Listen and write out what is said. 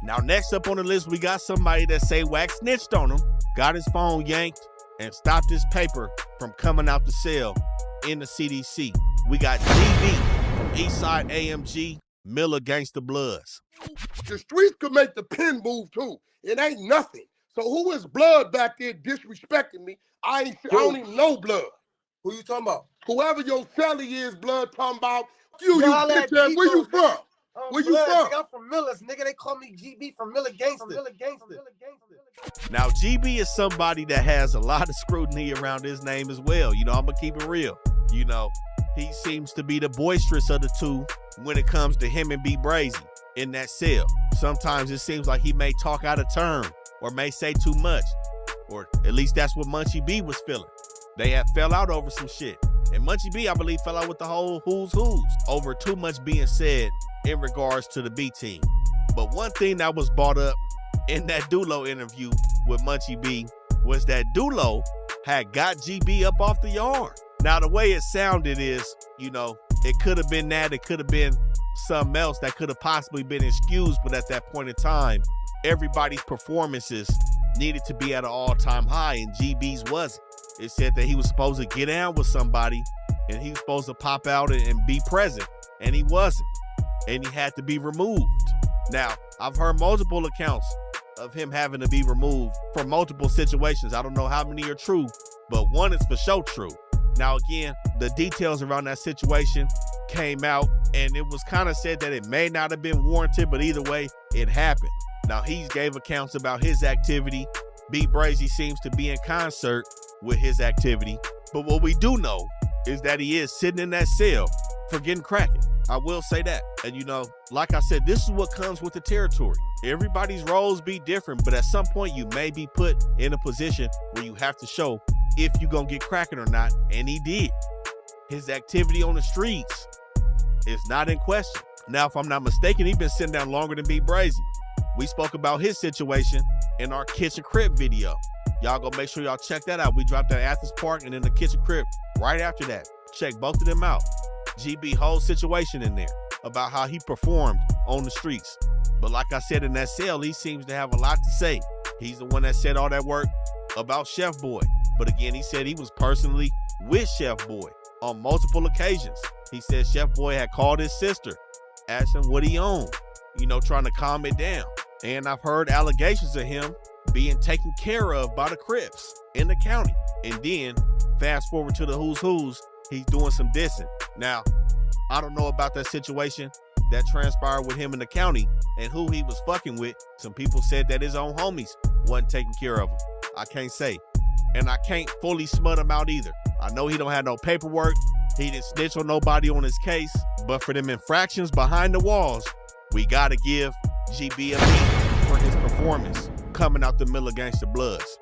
Now, next up on the list, we got somebody that say Wax snitched on him, got his phone yanked, and stopped his paper from coming out the cell in the CDC. We got GB from Eastside AMG, Miller Gangsta Bloods. The streets could make the pen move too. It ain't nothing. So who is Blood back there disrespecting me? I don't even know Blood. Who you talking about? Whoever your celly is, Blood, talking about you Y'all bitch ass. Where you from? Where you from? Nigga, I'm from Millers, nigga. They call me GB from Miller Gangsta. Now, GB is somebody that has a lot of scrutiny around his name as well. You know, I'm gonna keep it real. You know, he seems to be the boisterous of the two when it comes to him and B Brazy in that cell. Sometimes it seems like he may talk out of turn or may say too much, or at least that's what Munchie B was feeling. They had fell out over some shit. And Munchie B, I believe, fell out with the whole who's over too much being said in regards to the B team. But one thing that was brought up in that Dulo interview with Munchie B was that Dulo had got GB up off the yard. Now, the way it sounded is, you know, it could have been that, it could have been something else that could have possibly been excused, but at that point in time, everybody's performances needed to be at an all-time high, and GB's wasn't. It said that he was supposed to get down with somebody, and he was supposed to pop out and be present, and he wasn't, and he had to be removed. Now, I've heard multiple accounts of him having to be removed from multiple situations. I don't know how many are true, but one is for sure true. Now, again, the details around that situation came out, and it was kind of said that it may not have been warranted, but either way, it happened. Now, he gave accounts about his activity. B Brazy seems to be in concert with his activity. But what we do know is that he is sitting in that cell for getting cracking. I will say that. And, you know, like I said, this is what comes with the territory. Everybody's roles be different, but at some point you may be put in a position where you have to show if you're going to get cracking or not. And he did. His activity on the streets is not in question. Now, if I'm not mistaken, he's been sitting down longer than B Brazy. We spoke about his situation in our Kitchen Crib video. Y'all go make sure y'all check that out. We dropped that at Athens Park and then the Kitchen Crib right after that. Check both of them out. GB whole situation in there about how he performed on the streets. But like I said, in that cell, he seems to have a lot to say. He's the one that said all that work about Chef Boy. But again, he said he was personally with Chef Boy on multiple occasions. He said Chef Boy had called his sister, asked him what he owned, you know, trying to calm it down. And I've heard allegations of him being taken care of by the Crips in the county. And then fast forward to the who's, he's doing some dissing. Now, I don't know about that situation that transpired with him in the county and who he was fucking with. Some people said that his own homies wasn't taking care of him. I can't say. And I can't fully smut him out either. I know he don't have no paperwork. He didn't snitch on nobody on his case. But for them infractions behind the walls, we gotta give GB a beat for his performance coming out the Miller Gangsta Bloods.